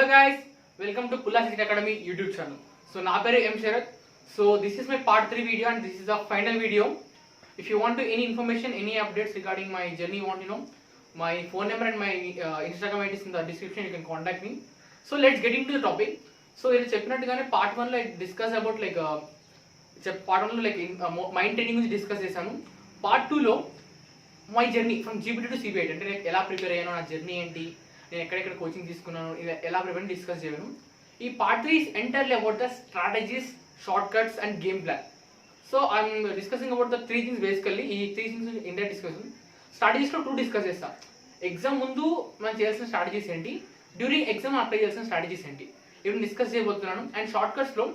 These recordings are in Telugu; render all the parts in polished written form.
Hello guys, welcome to Pulla Physics Academy YouTube channel. So na peru M Sharath. So this is my part 3 video and this is the final video. If you want to any information, any updates regarding my journey, you want to know, my phone number and my Instagram ID is in the description. You can contact me. So let's get into the topic. So నేను చెప్పినట్టుగానే పార్ట్ 1 లో డిస్కస్ అబౌట్ లైక్ పార్ట్ 1 లో లైక్ మైండ్ ట్రైనింగ్ గురించి డిస్కస్ చేశాను. పార్ట్ 2 లో my journey from GPT to CBI అంటే నేను ఎలా ప్రిపేర్ అయ్యాను, నా జర్నీ ఏంటి, నేను ఎక్కడెక్కడ కోచింగ్ తీసుకున్నాను, ఎలా ప్రిపేర్ డిస్కస్ చేయను. ఈ part 3 is entirely about the strategies, shortcuts and game plan. So I'm discussing about the 3 things basically. ఈ 3 things in that discussion. Strategies లో 2 డిస్కస్ చేస్తాం. ఎగ్జామ్ ముందు మనం చేయాల్సిన స్ట్రాటజీస్ ఏంటి, డ్యూరింగ్ ఎగ్జామ్ అప్లై చేయాల్సిన స్ట్రాటజీస్ ఏంటి, ఇవి డిస్కస్ చేయబోతున్నాను. అండ్ షార్ట్ కట్స్ లో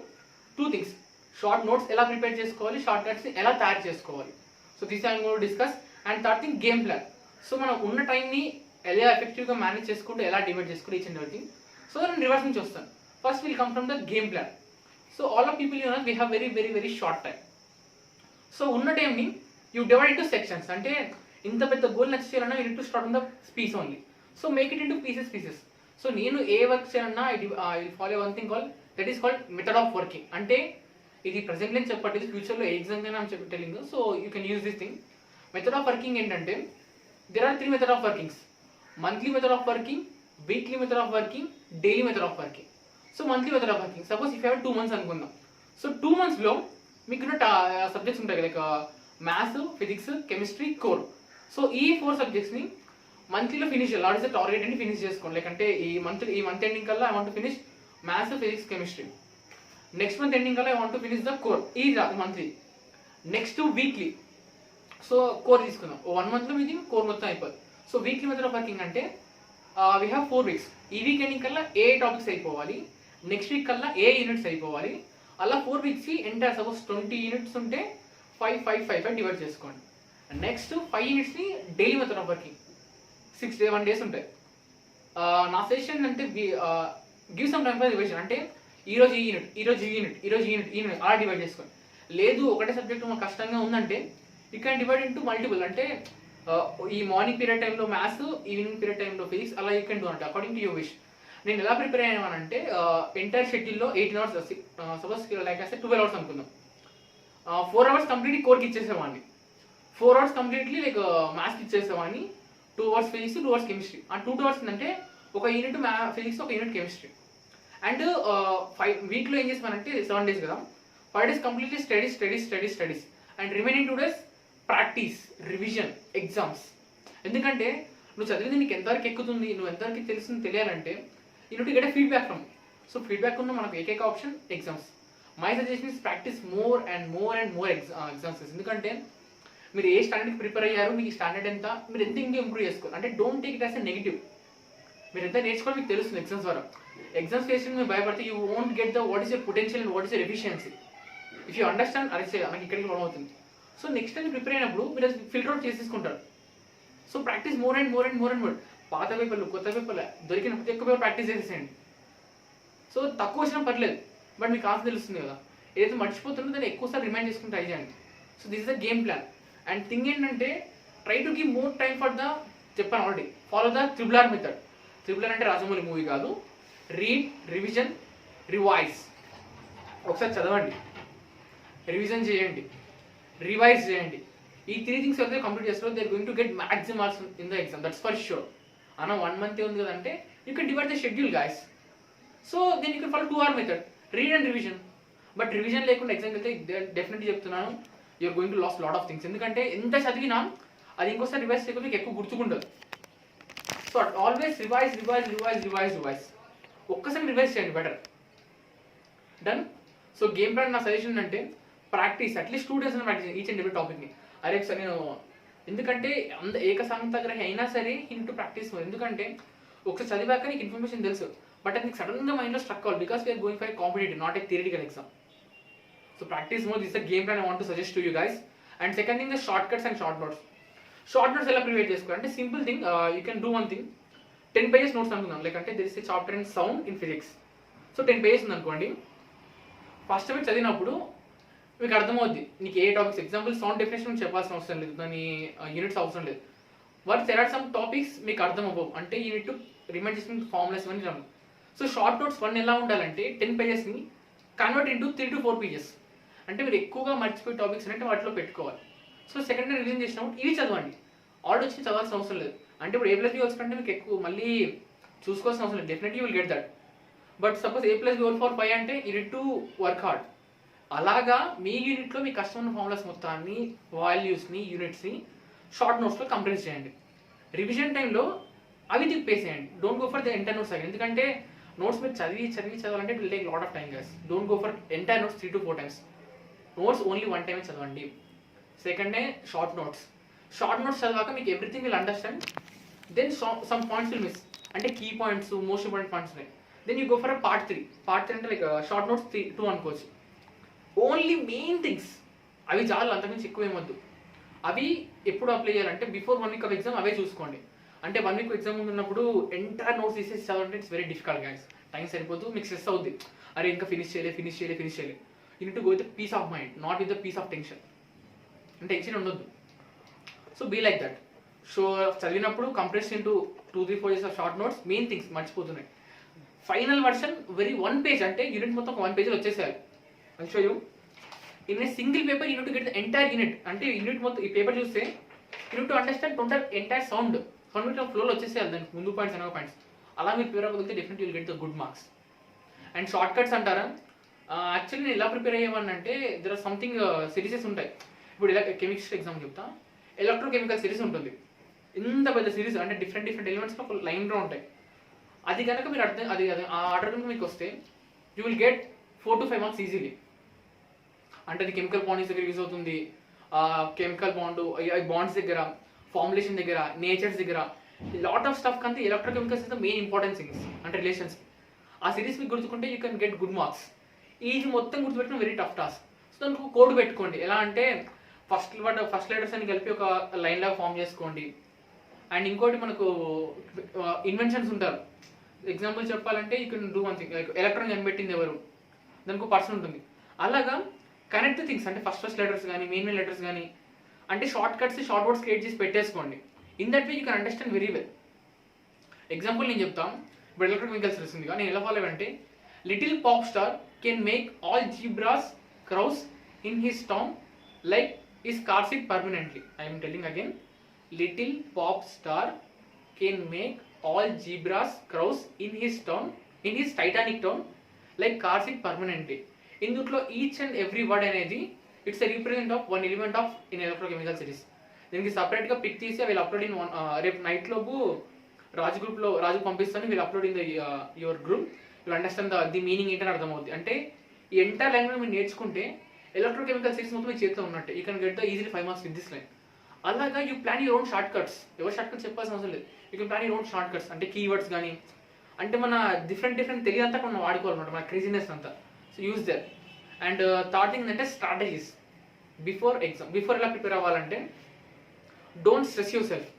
2 థింగ్స్, షార్ట్ నోట్స్ ఎలా ప్రిపేర్ చేసుకోవాలి, షార్ట్ కట్స్ ఎలా తయారు చేసుకోవాలి. So this I going to discuss. And third thing game plan. So మనం ఉన్న టైంని ఎలా ఎఫెక్టివ్గా మేనేజ్ చేసుకుంటూ ఎలా డివైడ్ చేసుకుంటూ ఈచ్ అండ్ ఎవ్రీథింగ్. సో నేను రివర్స్ నుంచి వస్తాను. First will come from the game plan. So all of people you know we have very very very short time. So ఉన్న టైంని యూ డివైడ్ ఇంటూ సెక్షన్స్. అంటే ఇంత పెద్ద గోల్ అచీవ్ చేయాలన్నా you need to start on the piece only. So make it into pieces. So నేను ఏ వర్క్ చేయాలన్నా I follow one thing call that is called method of working. అంటే ఇది ప్రెసెంట్ నేను చెప్పట్లేదు, ఫ్యూచర్లో ఏ ఎగ్జామ్ అయినా telling. So you can use this thing. Method of working ఏంటంటే there are 3 method of workings. Monthly method of working, weekly method of working, daily method of working. So monthly method of working suppose if have 2 months అనుకుందాం. సో 2 monthsలో మీకు సబ్జెక్ట్స్ ఉంటాయి like maths, physics, chemistry, core. So ఈ 4 సబ్జెక్ట్స్ని మంత్లీలో ఫినిష్ చేయాలి. వాట్ ఇస్ ద టార్గెట్ అని ఫినిష్ చేసుకోండి. లైక్ అంటే ఈ మంత్ ఎండింగ్ కల్లా I want to finish maths, physics, chemistry. Next month ending కల్లా I want to finish the core. ఈ monthly. Next weekly. So core తీసుకుందాం. 1 monthలో మీది కోర్ మొత్తం అయిపోతుంది. So weekly method of working అంటే వీ హ్యావ్ 4 weeks. ఈ వీక్ ఎండింగ్ కల్లా ఏ టాపిక్స్ అయిపోవాలి, నెక్స్ట్ వీక్ కల్లా ఏ యూనిట్స్ అయిపోవాలి. అలా 4 weeksకి ఎంటైర్ సపోజ్ 20 units ఉంటే 5 డివైడ్ చేసుకోండి. నెక్స్ట్ 5 unitsని daily method of working 1 days ఉంటాయి. నా సజెషన్ అంటే give some time for revision. అంటే ఈరోజు ఈ యూనిట్ అలా డివైడ్ చేసుకోండి. లేదు ఒకటే సబ్జెక్ట్ మాకు కష్టంగా ఉందంటే you can divide into multiple. అంటే ఈ మార్నింగ్ పీరియడ్ టైంలో మ్యాథ్స్, ఈవినింగ్ పీరియడ్ టైంలో ఫిజిక్స్, అలా యూ కెన్ డూ అంటే అకార్డింగ్ టు యువర్ విష్. నేను ఎలా ప్రిపేర్ అయ్యాను అంటే ఎంటైర్ షెడ్యూల్లో 18 hours, సపోజ్ లైక్ అయితే 12 hours అనుకుందాం. 4 hours కంప్లీట్లీ కోర్కి ఇచ్చేసేవాడిని, 4 hours కంప్లీట్లీ లైక్ మ్యాథ్స్కి ఇచ్చేసేవాడిని, 2 hours ఫిజిక్స్, 2 hours కెమిస్ట్రీ. ఆ 2 hours అంటే ఒక యూనిట్ ఫిజిక్స్, ఒక యూనిట్ కెమిస్ట్రీ. అండ్ 5 వీక్లో ఏం చేసామంటే 7 days కదా, 5 days completely studies and remaining 2 days practice, revision, exams. ఎందుకంటే నువ్వు చదివింది నీకు ఎంతవరకు ఎక్కుతుంది, నువ్వు ఎంతవరకు తెలుస్తుంది తెలియాలంటే you need to get a feedback from. So feedback ఉన్న మనకు ఏకైక option exams. My suggestion is practice more and more exams. ఎందుకంటే మీరు ఏ స్టాండర్డ్కి ప్రిపేర్ అయ్యారు, మీకు స్టాండర్డ్ ఎంత, మీరు ఎంత ఇంకా ఇంప్రూవ్ చేసుకోవాలి. అంటే don't take it as a negative. మీరు ఎంత నేర్చుకోవాలి మీకు తెలుస్తుంది ఎగ్జామ్స్ ద్వారా. ఎగ్జామ్స్ ఫేసింగ్ మీరు భయపడితే you won't get the what is your potential and what is your efficiency. If you understand అరే నాకు ఇక్కడికి ఫాలో అవుతుంది. సో నెక్స్ట్ టైం ప్రిపేర్ అయినప్పుడు మీరు ఫిల్టర్ అవుట్ చేసేసుకుంటారు. So practice more and more. పాత పేపర్లు, కొత్త పేపర్లు, దొరికిన ప్రతి ఒక్క పేపర్ ప్రాక్టీస్ చేసేసేయండి. సో తక్కువ వచ్చినా పర్లేదు, బట్ మీకు కాస్త తెలుస్తుంది కదా. ఏదైతే మర్చిపోతుందో దాన్ని ఎక్కువసారి రిమైండ్ చేసుకుని ట్రై చేయండి. So this is the game plan. And thing ఏంటంటే try to give more time for the, చెప్పాను already, follow the RRR method. RRR అంటే రాజమౌళి మూవీ కాదు. Read, revision, revise. ఒకసారి చదవండి, రివిజన్ చేయండి, రివైజ్ చేయండి. ఈ 3 things అయితే కంప్లీట్ చేస్తారు. They are going to get maximum marks in the exam, that's for sure. అన్న 1 month ఉంది కదంటే you can divide the schedule guys. So then you can follow 2 hour method, read and revision. But revision లేకుండా ఎగ్జామ్కి వెళ్తే డెఫినెట్లీ చెప్తున్నాను you're going to lose lot of things. ఎందుకంటే ఎంత చదివినా అది ఇంకోసారి రివైజ్ చేయకపోతే మీకు ఎక్కువ గుర్తుకుండదు. So always revise. ఒక్కసారి రివైజ్ చేయండి, better. Done. So game plan నా సజెషన్ అంటే practice, at least 2 days practice each and every టాపిక్ని. అరే సార్ నేను ఎందుకంటే ఏకసాంతగ్రహి అయినా సరే ఇంటూ ప్రాక్టీస్. ఎందుకంటే ఒకసారి చదివాక నీకు ఇన్ఫర్మేషన్ తెలుసు, బట్ అది నీకు సడన్గా మైండ్లో స్ట్రక్ అవ్వాలి. Because we are going for competitive, not a theoretical exam. So practice more. This the game plan I want to suggest to you guys. And second thing the short cuts and short notes. Short notes ఎలా ప్రిపేర్ చేసుకోవాలి అంటే simple thing, you can do one thing. 10 pages notes అనుకుందాం. లైక్ అంటే this is chapter in sound in physics. So 10 pages ఉంది అనుకోండి. ఫస్ట్ పేజ్ చదివినప్పుడు మీకు అర్థమవుద్ది నీకు ఏ టాపిక్స్. ఎగ్జాంపుల్ సౌండ్ డెఫినేషన్ చెప్పాల్సిన అవసరం లేదు, దాని యూనిట్స్ అవసరం లేదు. But there are some topics మీకు అర్థం అవ్వవు, అంటే యూ నీడ్ టు రిమైండ్ చేసుకుని ఫార్ములాస్ ఇవన్నీ. సో సో షార్ట్ నోట్స్ 1 ఎలా ఉండాలంటే 10 పేజెస్ని కన్వర్ట్ ఇంటూ 3 to 4 పేజెస్. అంటే మీరు ఎక్కువగా మర్చిపోయే టాపిక్స్ అంటే వాటిలో పెట్టుకోవాలి. సో సెకండ్ రివిజన్ చేసినప్పుడు ఇవి చదవండి. ఆల్రెడీ వచ్చి చదవాల్సిన అవసరం లేదు. అంటే ఇప్పుడు A+B వచ్చినట్టే మీకు ఎక్కువ మళ్ళీ చూసుకోవాల్సిన అవసరం లేదు. Definitely you will get that. But suppose A+B hold for 5 అంటే you need to work hard. అలాగా మీ యూనిట్లో మీ కష్టమైన ఫార్ములాస్ మొత్తాన్ని, వాల్యూస్ని, యూనిట్స్ని షార్ట్ నోట్స్లో కంప్రెస్ చేయండి. రివిజన్ టైంలో అవి తిప్పేసేయండి. Don't go for the entire notes again. ఎందుకంటే నోట్స్ మీరు చదవాలంటే it will take lot of time guys. Don't go for entire notes 3 to 4 times. Notes only 1 time చదవండి. Second short notes. Short notes చదివాక మీకు everything will understand. Then some points will miss. అంటే key points, most important points ఉన్నాయి. Then you go for part 3. Part 3 అంటే లైక్ షార్ట్ నోట్స్ 2 అనుకోవచ్చు. ఓన్లీ మెయిన్ థింగ్స్ అవి చాలు, అంతకుమించి ఎక్కువ ఏమొద్దు. అవి ఎప్పుడు అప్లై చేయాలంటే బిఫోర్ 1 week ఆఫ్ ఎగ్జామ్ అవే చూసుకోండి. అంటే 1 week ఎగ్జామ్ ఉన్నప్పుడు ఎంటైర్ నోట్స్ తీసేసి చదవంటే it's very difficult guys. Time సరిపోదు, మీకు స్ట్రెస్ అవుద్ది. అరే ఇంకా ఫినిష్ చేయలే. You need to go with peace of mind, not with the peace of tension. Tension ఉండొద్దు. So be like that. So చదివినప్పుడు compress into 2-3 pages of short notes. Main things మర్చిపోతున్నాయి. ఫైనల్ వర్షన్ వెరీ 1 page, అంటే యూనిట్ మొత్తం 1 page వచ్చేసేయాలి. I show you in a single paper you need to get the entire unit. అంటే యూనిట్ మొత్తం ఈ పేపర్ చూస్తే you need to understand total entire sound ఫ్లోలో వచ్చేసేయాలి. దానికి ముందు పాయింట్స్ వెనక పాయింట్స్. అలా మీరు ప్రిపేర్ అవ్వగలిగితే definitely will get the good marks. And short cuts అంటారా, యాక్చువల్లీ నేను ఎలా ప్రిపేర్ అయ్యేవాడిని అంటే దర్ ఆర్ సంథింగ్ సిరీసెస్ ఉంటాయి. ఇప్పుడు ఇలా కెమిస్ట్రీ ఎగ్జామ్ చెప్తా, ఎలక్ట్రోకెమికల్ సిరీస్ ఉంటుంది. ఇంత పెద్ద సిరీస్, అంటే డిఫరెంట్ ఎలిమెంట్స్ ఒక లైన్లో ఉంటాయి. అది కనుక మీరు అది ఆ ఆర్డర్ కనుక మీకు వస్తే you will get 4 to 5 marks easily. అంటే అది కెమికల్ బాండ్స్ దగ్గర యూజ్ అవుతుంది. కెమికల్ బాండ్స్ దగ్గర, ఫార్ములేషన్ దగ్గర, నేచర్స్ దగ్గర, లాట్ ఆఫ్ స్టఫ్ కంటే electrochemicals is the main important things. అంటే రిలేషన్స్. ఆ సిరీస్ మీకు గుర్తుకుంటే you can get good marks. ఇది మొత్తం గుర్తుపెట్టడం వెరీ టఫ్ టాస్క్. సో దానికి ఒక కోడ్ పెట్టుకోండి. ఎలా అంటే ఫస్ట్ లెటర్స్ అని కలిపి ఒక లైన్ లాగా ఫామ్ చేసుకోండి. అండ్ ఇంకోటి మనకు ఇన్వెన్షన్స్ ఉంటారు. ఎగ్జాంపుల్ చెప్పాలంటే you can do one thing, like electron కనిపెట్టింది ఎవరు, దానికి ఒక పర్సన్ ఉంటుంది. అలాగా కనెక్ట్ థింగ్స్, అంటే ఫస్ట్ లెటర్స్ కానీ మెయిన్ లెటర్స్ కానీ, అంటే short cuts, short words create చేసి పెట్టేసుకోండి. In that way you can understand very well. Example నేను చెప్తాను. ఇప్పుడు ఎలక్ట్రోకెమికల్స్ తెలుస్తుంది కానీ నేను ఎలా ఫాలో అంటే, little pop star can make all zebras crows in his town like is car seat permanently. I'm telling again, little pop star can make all zebras crows in his Titanic town like car seat permanently. ఇందులో ఈచ్ అండ్ ఎవ్రీ వర్డ్ అనేది it's a represent of 1 element of in electrochemical series. దీనికి సపరేట్గా పిక్ తీసి వీళ్ళు అప్లోడ్ ఇన్ రేపు నైట్ లోపు రాజు పంపిస్తాను. వీళ్ళు upload in the your group. వీళ్ళు అండర్స్టాండ్ ది మీనింగ్ ఏంటని అర్థమవుతుంది. అంటే ఈ ఎంటైర్ లాంగ్వేజ్ మీరు నేర్చుకుంటే ఎలక్ట్రోకెమికల్ సిరీస్ మొత్తం మీ చేతిలో ఉన్నట్టే. You can get the easily 5 marks with this line. అలాగా you plan your own short cuts. ఎవరు షార్ట్ కట్స్ చెప్పాల్సిన అవసరం లేదు. You can plan your own short cuts. అంటే కీవర్డ్స్ కానీ, అంటే మన డిఫరెంట్ తెలియదంతా మనం వాడుకోవాలన్నమాట, మన క్రేజీనెస్ అంతా. So use that. And third thing అంటే స్ట్రాటజీస్ బిఫోర్ ఎగ్జామ్. బిఫోర్ ఎలా ప్రిపేర్ అవ్వాలంటే, డోంట్ స్ట్రెస్ యువర్ సెల్ఫ్.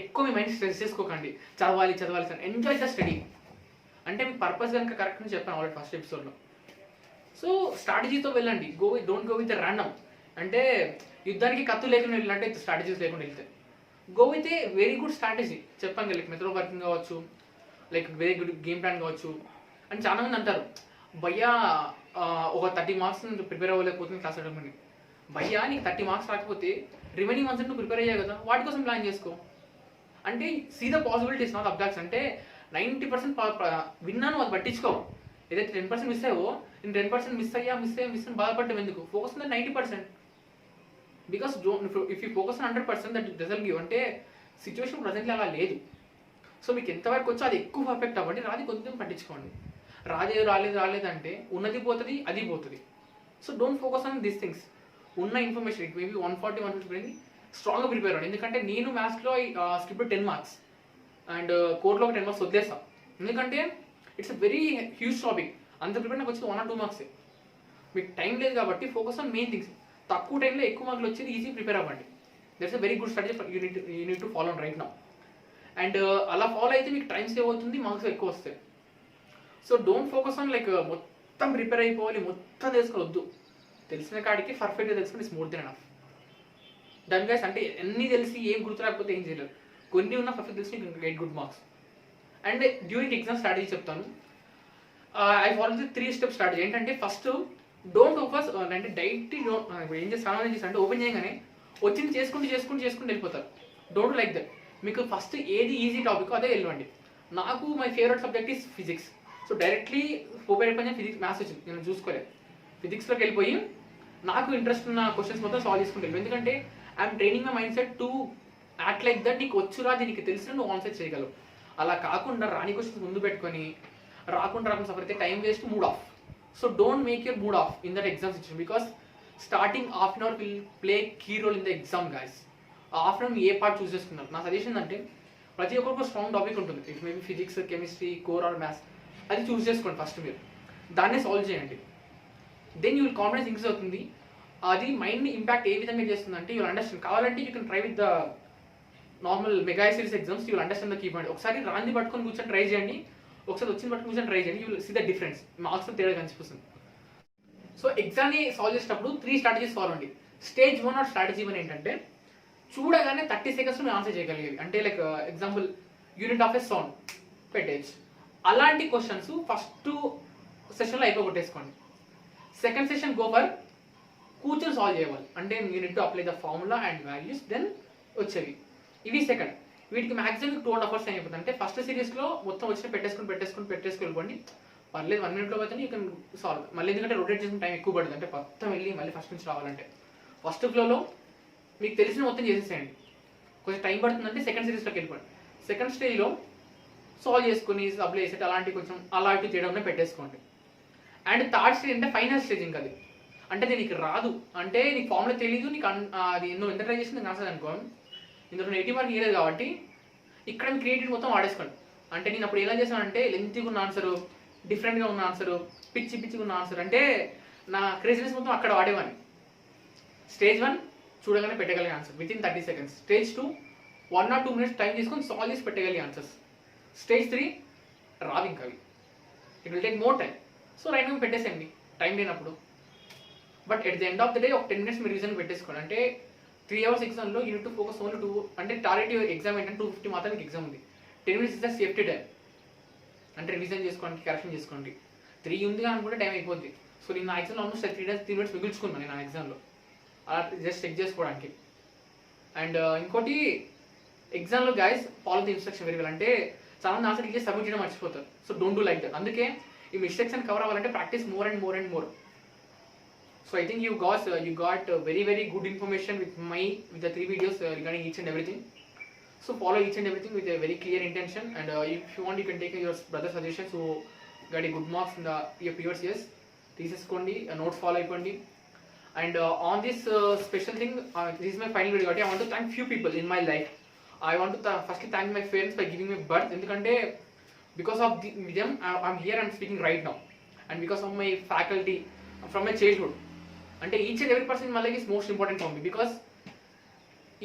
ఎక్కువ మీ మైండ్ స్ట్రెస్ చేసుకోకండి. చదవాలి సార్, ఎంజాయ్ ద స్టడీ. అంటే మీ పర్పస్ కనుక కరెక్ట్ అని చెప్పాను ఆల్రెడీ ఫస్ట్ ఎపిసోడ్లో. సో స్ట్రాటజీతో వెళ్ళండి. Don't go with random. అంటే యుద్ధానికి కత్తు లేకుండా వెళ్ళాలంటే స్ట్రాటజీస్ లేకుండా వెళ్తే go with a very good strategy. చెప్పాను లైక్ మెథడ్ వర్కింగ్ కావచ్చు, like very good game plan కావచ్చు. అని చాలామంది అంటారు, భయ్యా ఒక 30 marks ప్రిపేర్ అవ్వలేకపోతుంది క్లాస్ అడగమని. భయ్యా నీకు 30 marks రాకపోతే రిమైనింగ్ మంత్స్ నువ్వు ప్రిపేర్ అయ్యావు కదా, వాటి కోసం ప్లాన్ చేసుకో. అంటే సీ ద పాసిబిలిటీస్, నాట్ అబ్జాక్ట్స్. అంటే 90% విన్నాను, అది పట్టించుకో. ఏదైతే 10% మిస్ అయ్యో, నేను 10% మిస్ అని బాధపడటం ఎందుకు? Focus on 90%. Because if you focus on 100% that doesn't give. అంటే సిచ్యువేషన్ ప్రజెంట్లీ అలా లేదు. సో మీకు ఎంతవరకు వచ్చో అది ఎక్కువ పర్ఫెక్ట్ అవ్వండి, రాది కొంచెం పట్టించుకోండి. రాలేదంటే ఉన్నది పోతుంది, అది పోతుంది. So don't focus on these things. ఉన్న ఇన్ఫర్మేషన్ మేబీ 140-150 స్ట్రాంగ్గా ప్రిపేర్ అవ్వండి. ఎందుకంటే నేను మ్యాథ్స్లో స్కిప్ 10 marks అండ్ కోర్టులో ఒక 10 marks వదిలేస్తాను. ఎందుకంటే it's a very huge topic. అంత ప్రిపేర్ నాకు వచ్చేది 1 or 2 marks. మీకు టైం లేదు కాబట్టి ఫోకస్ ఆన్ మెయిన్ థింగ్స్. తక్కువ టైంలో ఎక్కువ మార్కులు వచ్చేది ఈజీ ప్రిపేర్ అవ్వండి. That's a very good strategy you need to follow on right now. And అలా ఫాలో అయితే మీకు టైం సేవ్ అవుతుంది, మార్క్స్ ఎక్కువ వస్తాయి. So don't focus on like మొత్తం ప్రిపేర్ అయిపోవాలి, మొత్తం తెలుసుకోవద్దు. తెలిసిన కాడికి పర్ఫెక్ట్గా తెలుసుకుని it's more than enough. Done guys. అంటే అన్నీ తెలిసి ఏం గుర్తు రాకపోతే ఏం చేయలేరు. కొన్ని ఉన్న పర్ఫెక్ట్ తెలిసి get good marks. And during exam strategy చెప్తాను. I follow the 3 step strategy. ఏంటంటే ఫస్ట్ డోంట్ ఫోకస్, అంటే డైరెక్ట్ ఏం చేస్తాను ఏం చేస్తాను అంటే ఓపెన్ చేయగానే వచ్చింది చేసుకుంటూ వెళ్ళిపోతారు. Don't like that. మీకు ఫస్ట్ ఏది ఈజీ టాపిక్ అదే వెళ్ళండి. నాకు my favourite subject is physics. So directly prepare అయిపోయి ఫిజిక్స్ మ్యాథ్స్ వచ్చింది, నేను చూసుకోలేదు. ఫిజిక్స్లోకి వెళ్ళిపోయి నాకు ఇంట్రెస్ట్ ఉన్న క్వశ్చన్స్ మొత్తం సాల్వ్ చేసుకుంటాను. ఎందుకంటే I'm training my mind set to act like that. నీకు వచ్చురా, దీనికి తెలిసిన నువ్వు ఆన్సర్ చేయగలవు. అలా కాకుండా రాని క్వశ్చన్స్ ముందు పెట్టుకొని రాకుండా సఫర్ అయితే time waste, mood off. So don't make your mood off in that exam situation, because starting half an hour will play key role in the exam guys. Half an hour ఏ పార్ట్ చూస్ చేసుకున్నారు. నా సజెషన్ అంటే ప్రతి ఒక్కరికి స్ట్రాంగ్ టాపిక్ ఉంటుంది. It maybe physics, chemistry, core or maths. అది చూస్ చేసుకోండి ఫస్ట్. మీరు దాన్నే సాల్వ్ చేయండి. Then you will confidence increase అవుతుంది. అది మైండ్ని ఇంపాక్ట్ ఏ విధంగా చేస్తుందంటే యూ విల్ అండర్స్టాండ్. కావాలంటే you can try with the normal mega series exams. You will understand the key point. ఒకసారి రాంది పట్టుకొని కూర్చొని ట్రై చేయండి, ఒకసారి వచ్చింది పట్టుకొని కూర్చొని ట్రై చేయండి. You will see the difference. Marks తేడా కనిపిస్తుంది. సో ఎగ్జామ్ని సాల్వ్ చేసేటప్పుడు 3 స్ట్రాటజీస్ ఫాలో అండి. స్టేజ్ 1 ఆర్ స్ట్రాటజీ 1 ఏంటంటే చూడగానే 30 seconds మీరు ఆన్సర్ చేయగలిగేవి. అంటే like example unit of a sound పెట్టేయచ్చు. అలాంటి క్వశ్చన్స్ ఫస్ట్ సెషన్లో అయిపోగొట్టేసుకోండి. సెకండ్ సెషన్ గో ఫర్ కూర్చొని సాల్వ్ చేయాలి. అంటే you need to apply the formula and values, then వచ్చేవి. ఇవి సెకండ్. వీటికి మాక్సిమం 2.5 hours అయిపోతుంది. అంటే ఫస్ట్ సిరీస్లో మొత్తం వచ్చిన పెట్టేసుకుని వెళ్ళిపోండి. పర్లేదు 1 minute పోతే యూ కెన్ సాల్వ్. మళ్ళీ ఎందుకంటే రొటేట్ చేసిన టైం ఎక్కువ పడుతుంది. అంటే మొత్తం వెళ్ళి మళ్ళీ ఫస్ట్ నుంచి రావాలంటే ఫస్ట్ ఫ్లోలో మీకు తెలిసిన మొత్తం చేసేసేయండి. కొంచెం టైం పడుతుందంటే సెకండ్ సిరీస్లోకి వెళ్ళిపోండి. సెకండ్ స్టేజ్లో సాల్వ్ చేసుకుని అప్లై చేసేట అలాంటి కొంచెం అలా ఇటు చేయడంలో పెట్టేసుకోండి. అండ్ థర్డ్ స్టేజ్ అంటే ఫైనల్ స్టేజ్. ఇంకా అది అంటే నీకు రాదు, అంటే నీకు ఫార్ములా తెలీదు, నీకు అది నువ్వు ఎంత ట్రై చేసి నీకు ఆన్సర్ అనుకో. ఇందులో 80 marks ఇవ్వలేదు కాబట్టి ఇక్కడ మీ క్రియేటివ్ మొత్తం వాడేసుకోండి. అంటే నేను అప్పుడు ఎలా చేశానంటే లెంతీగా ఉన్న ఆన్సరు, డిఫరెంట్గా ఉన్న ఆన్సరు, పిచ్చిగా ఉన్న ఆన్సర్, అంటే నా క్రేజినెస్ మొత్తం అక్కడ వాడేవాడిని. స్టేజ్ 1 చూడగానే పెట్టగలిగే answer within 30 seconds. Stage 2 1 or 2 minutes time తీసుకొని సాల్వ్ చేసి పెట్టగలిగే ఆన్సర్స్. స్టేజ్ 3 రావు ఇంకా అవి, it will take more time. So right మేము పెట్టేసేయండి టైం లేనప్పుడు. But at the end of the day ఒక 10 minutes మీరు రివిజన్ పెట్టేసుకోండి. అంటే 3 hours ఎగ్జామ్లో యూనిట్ టు ఫోకస్ ఓన్లీ 2, అంటే టార్గెట్ ఎగ్జామ్ ఏంటంటే 250 మాత్రం మీకు ఎగ్జామ్ ఉంది. 10 minutes is the safety time. అంటే రివిజన్ చేసుకోండి, కరెక్షన్ చేసుకోండి. 3 ఉందిగా అనుకుంటే టైం అయిపోద్ది. సో నేను నా ఎగ్జామ్లో ఆల్మోస్ట్ 3 minutes మిగుల్చుకున్నాను నేను నా ఎగ్జామ్లో, అలా జస్ట్ చెక్ చేసుకోవడానికి. అండ్ ఇంకోటి ఎగ్జామ్లో guys follow the instruction very well. అంటే చాలా మంది ఆన్సర్ ఇచ్చి సబ్మిట్ చేయడం మర్చిపోతారు. So don't do like that. అందుకే ఈ మిస్టేక్స్ అని కవర్ అవ్వాలంటే practice more and more. So I think you got very good information with the 3 videos regarding each and everything. So follow each and everything with a very clear intention. And if you want, you can take your brother suggestions who got a good marks in your previous years. తీసేసుకోండి, నోట్స్ ఫాలో అయిపోండి. And on this special thing, this is my final video. I want to thank few people in my life. I want to firstly thank my parents by giving me birth. ఎందుకంటే because of them I'm here, I'm speaking right now. And because of my faculty from my childhood. అంటే each and every person in my life is most important for me, because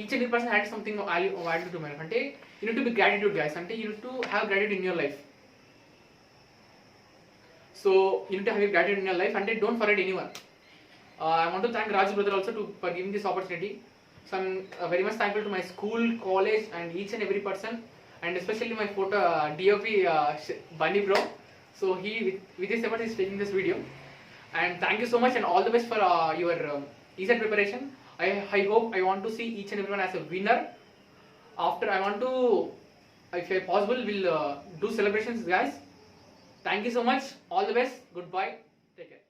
each and every person had something value to my life. అంటే you need to be gratitude guys. అంటే you need to have gratitude in your life. So you need to have gratitude in your life. అంటే don't forget anyone. I want to thank Raju brother also for giving this opportunity. So I'm very much thankful to my school, college and each and every person, and especially my photo DOP Bunny bro. So he with his effort is taking this video. And thank you so much and all the best for your ESET preparation. I hope, I want to see each and everyone as a winner. After I want to, if possible, will do celebrations guys. Thank you so much. All the best. Goodbye. Take care.